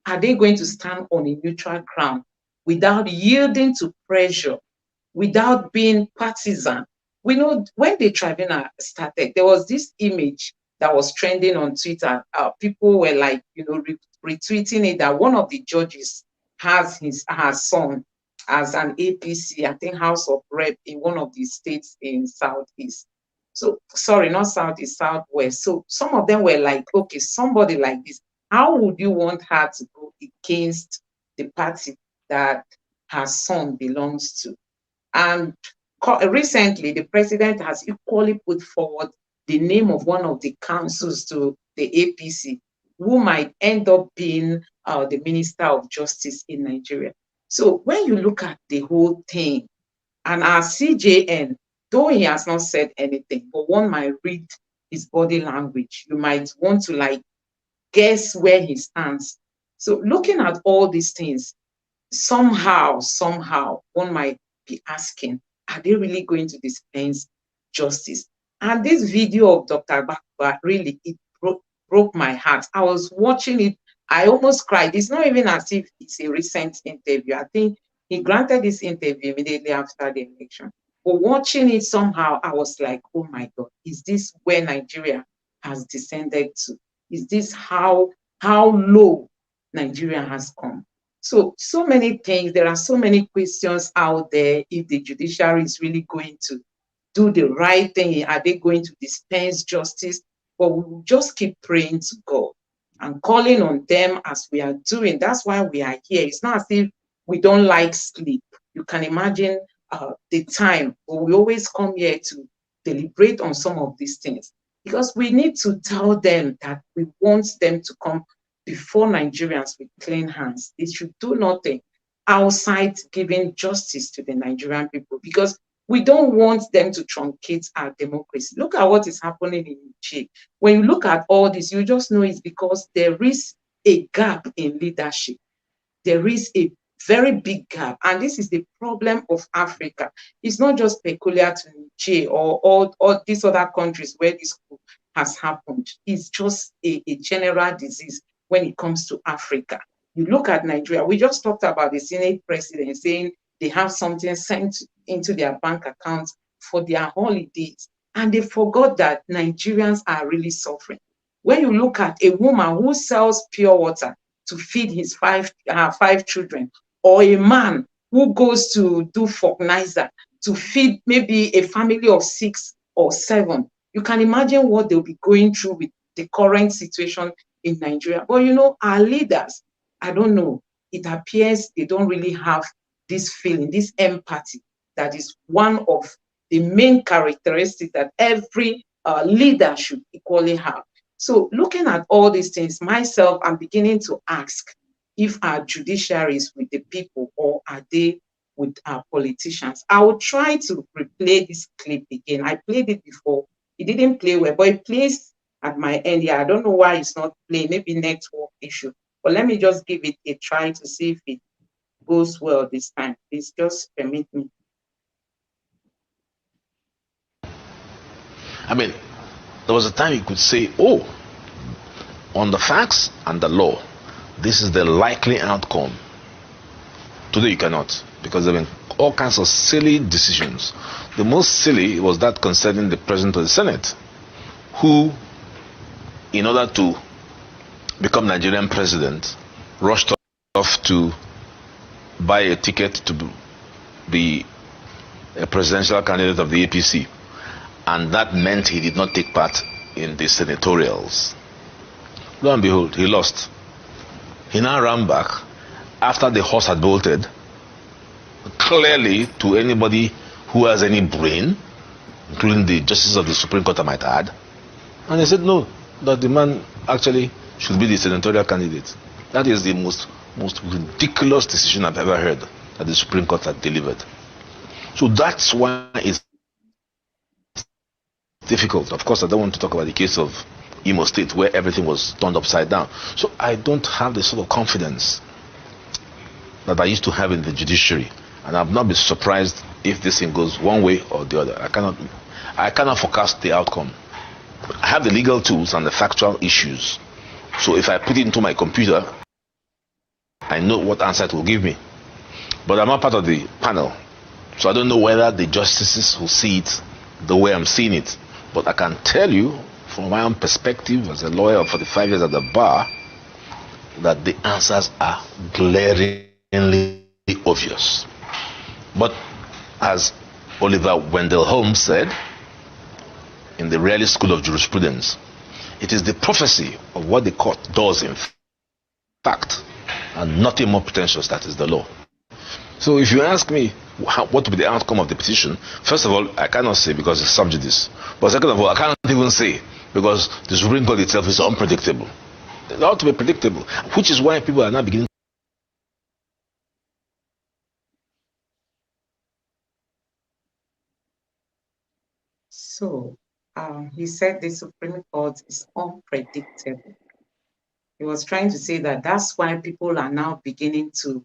Speaker 1: Are they going to stand on a neutral ground without yielding to pressure, without being partisan? We know when the tribunal started, there was this image that was trending on Twitter. People were like, retweeting it, that one of the judges has her son as an APC, I think House of Rep in one of the states in Southeast. So, sorry, not Southeast, Southwest. So some of them were like, okay, somebody like this, how would you want her to go against the party that her son belongs to? And recently, the president has equally put forward the name of one of the councils to the APC, who might end up being the Minister of Justice in Nigeria. So when you look at the whole thing, and our CJN, though he has not said anything, but one might read his body language, you might want to guess where he stands. So looking at all these things, somehow, one might be asking, are they really going to dispense justice? And this video of Dr. Bakuba, really, it broke my heart. I was watching it, I almost cried. It's not even as if it's a recent interview. I think he granted this interview immediately after the election. But watching it somehow, I was like, oh my God, is this where Nigeria has descended to? Is this how low Nigeria has come? So many things, there are so many questions out there if the judiciary is really going to do the right thing? Are they going to dispense justice? But we will just keep praying to God and calling on them as we are doing. That's why we are here. It's not as if we don't like sleep. You can imagine the time, but we always come here to deliberate on some of these things because we need to tell them that we want them to come before Nigerians with clean hands. They should do nothing outside giving justice to the Nigerian people because we don't want them to truncate our democracy. Look at what is happening in Niger. When you look at all this, you just know it's because there is a gap in leadership. There is a very big gap. And this is the problem of Africa. It's not just peculiar to Niger or all these other countries where this has happened. It's just a general disease when it comes to Africa. You look at Nigeria, we just talked about the Senate president saying they have something sent into their bank accounts for their holidays. And they forgot that Nigerians are really suffering. When you look at a woman who sells pure water to feed his five children, or a man who goes to do fognizer to feed maybe a family of 6 or 7, you can imagine what they'll be going through with the current situation in Nigeria. But you know, our leaders, I don't know, it appears they don't really have this feeling, this empathy that is one of the main characteristics that every leader should equally have. So looking at all these things, myself, I'm beginning to ask if our judiciary is with the people or are they with our politicians. I will try to replay this clip again. I played it before. It didn't play well, but it plays at my end. Yeah, I don't know why it's not playing. Maybe network issue. But let me just give it a try to see if it goes well this time. Please just permit me.
Speaker 2: I mean, there was a time you could say, oh, on the facts and the law, this is the likely outcome. Today you cannot, because there have been all kinds of silly decisions. The most silly was that concerning the president of the Senate, who, in order to become Nigerian president, rushed off to buy a ticket to be a presidential candidate of the APC. And that meant he did not take part in the senatorials. Lo and behold, he lost. He now ran back after the horse had bolted, clearly to anybody who has any brain, including the justices of the Supreme Court I might add, and they said no, that the man actually should be the senatorial candidate. That is the most ridiculous decision I've ever heard that the Supreme Court had delivered. So that's why it's difficult. Of course, I don't want to talk about the case of Imo State where everything was turned upside down. So I don't have the sort of confidence that I used to have in the judiciary, and I've not been surprised if this thing goes one way or the other. I cannot forecast the outcome. I have the legal tools and the factual issues. So if I put it into my computer, I know what answer it will give me. But I'm not part of the panel, so I don't know whether the justices will see it the way I'm seeing it. But I can tell you, from my own perspective as a lawyer of 45 years at the bar, that the answers are glaringly obvious. But as Oliver Wendell Holmes said in the Raleigh School of Jurisprudence, it is the prophecy of what the court does in fact, and nothing more pretentious, that is the law. So if you ask me what will be the outcome of the petition, first of all, I cannot say because it's sub judice. But second of all, I cannot even say because the Supreme Court itself is unpredictable. It ought to be predictable, which is why people are now beginning.
Speaker 1: So he said the Supreme Court is unpredictable. He was trying to say that that's why people are now beginning to,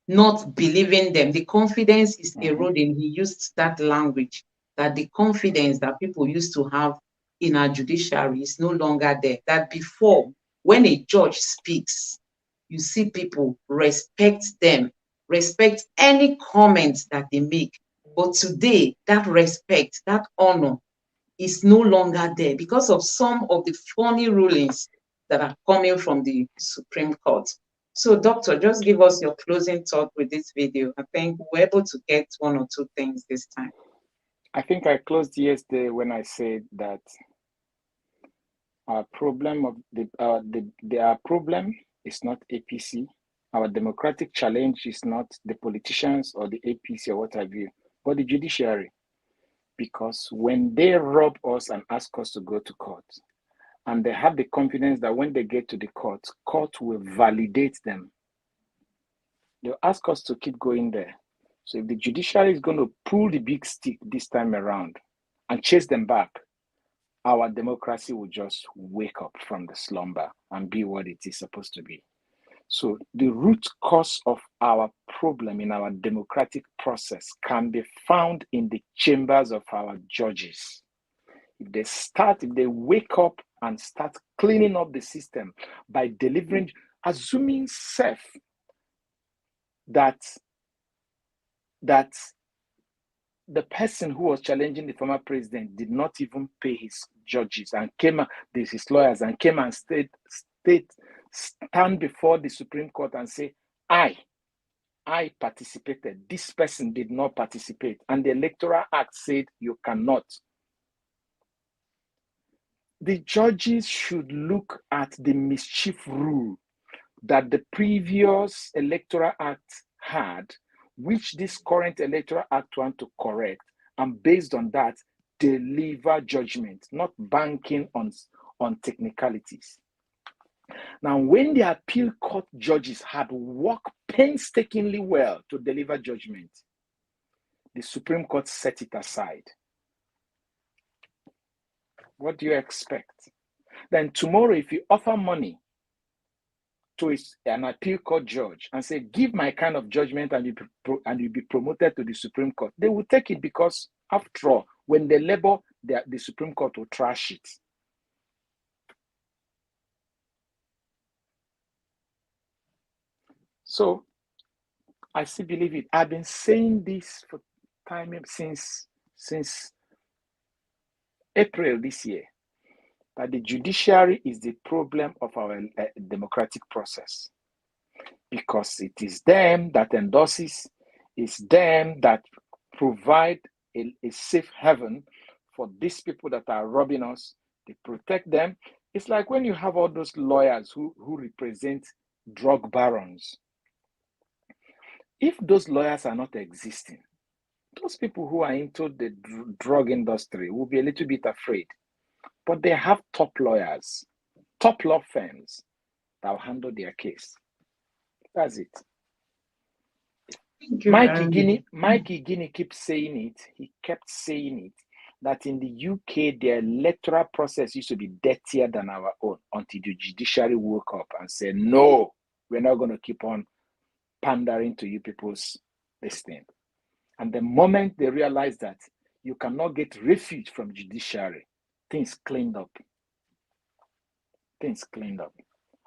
Speaker 1: not believing them. The confidence is eroding. He used that language, that the confidence that people used to have in our judiciary is no longer there. That before, when a judge speaks, you see people respect them, respect any comments that they make. But today, that respect, that honor is no longer there because of some of the funny rulings that are coming from the Supreme Court. So, Doctor, just give us your closing thought with this video. I think we're able to get one or two things this time.
Speaker 3: I think I closed yesterday when I said that our problem our problem is not APC. Our democratic challenge is not the politicians or the APC or what have you, but the judiciary. Because when they rob us and ask us to go to court, and they have the confidence that when they get to the court will validate them, they'll ask us to keep going there. So if the judiciary is going to pull the big stick this time around and chase them back, our democracy will just wake up from the slumber and be what it is supposed to be. So the root cause of our problem in our democratic process can be found in the chambers of our judges. If they wake up and start cleaning up the system by delivering, assuming self that the person who was challenging the former president did not even pay his judges and his lawyers and came and stand before the Supreme Court and say, I participated. This person did not participate. And the Electoral Act said you cannot. The judges should look at the mischief rule that the previous Electoral Act had, which this current Electoral Act want to correct, and based on that, deliver judgment, not banking on technicalities. Now, when the appeal court judges had worked painstakingly well to deliver judgment, the Supreme Court set it aside. What do you expect? Then tomorrow, if you offer money to an appeal court judge and say, give my kind of judgment and you'll be promoted to the Supreme Court, they will take it because, after all, when they labor, the Supreme Court will trash it. So I still believe it. I've been saying this for time since April this year, that the judiciary is the problem of our democratic process, because it is them that endorses, it's them that provide a safe haven for these people that are robbing us. They protect them. It's like when you have all those lawyers who represent drug barons. If those lawyers are not existing, those people who are into the drug industry will be a little bit afraid. But they have top lawyers, top law firms that will handle their case. That's it. Mikey Guinea keeps saying it. He kept saying it, that in the UK, the electoral process used to be dirtier than our own, until the judiciary woke up and said, no, we're not going to keep on pandering to you people's this thing. And the moment they realized that you cannot get refuge from judiciary, things cleaned up. Things cleaned up.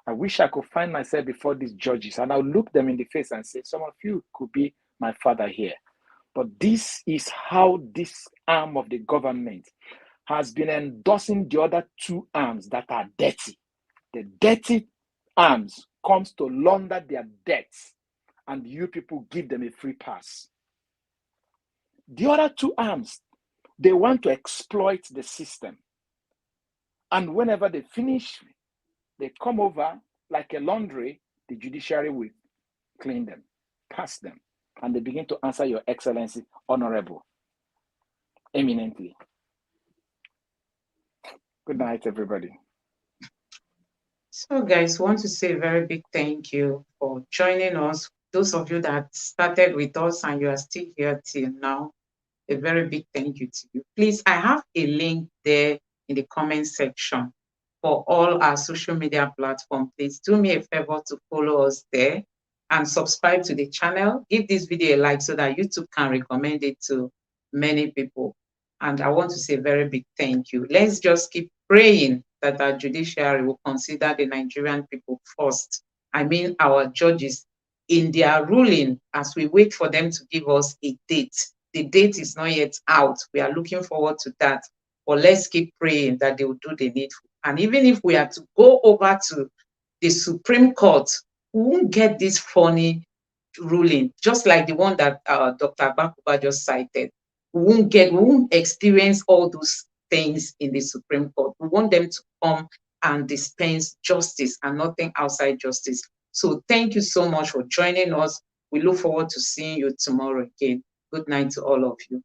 Speaker 3: I wish I could find myself before these judges and I'll look them in the face and say, some of you could be my father here. But this is how this arm of the government has been endorsing the other two arms that are dirty. The dirty arms comes to launder their debts, and you people give them a free pass. The other two arms, they want to exploit the system. And whenever they finish, they come over like a laundry, the judiciary will clean them, pass them, and they begin to answer your excellency, honorable, eminently. Good night, everybody.
Speaker 1: So guys, want to say a very big thank you for joining us. Those of you that started with us and you are still here till now, a very big thank you to you. Please, I have a link there in the comment section for all our social media platforms. Please do me a favor to follow us there and subscribe to the channel. Give this video a like so that YouTube can recommend it to many people. And I want to say a very big thank you. Let's just keep praying that our judiciary will consider the Nigerian people first. I mean, our judges in their ruling, as we wait for them to give us a date. The date is not yet out. We are looking forward to that. But let's keep praying that they will do the needful. And even if we are to go over to the Supreme Court, we won't get this funny ruling, just like the one that Dr. Bakuba just cited. we won't experience all those things in the Supreme Court. We want them to come and dispense justice and nothing outside justice. So thank you so much for joining us. We look forward to seeing you tomorrow again. Good night to all of you.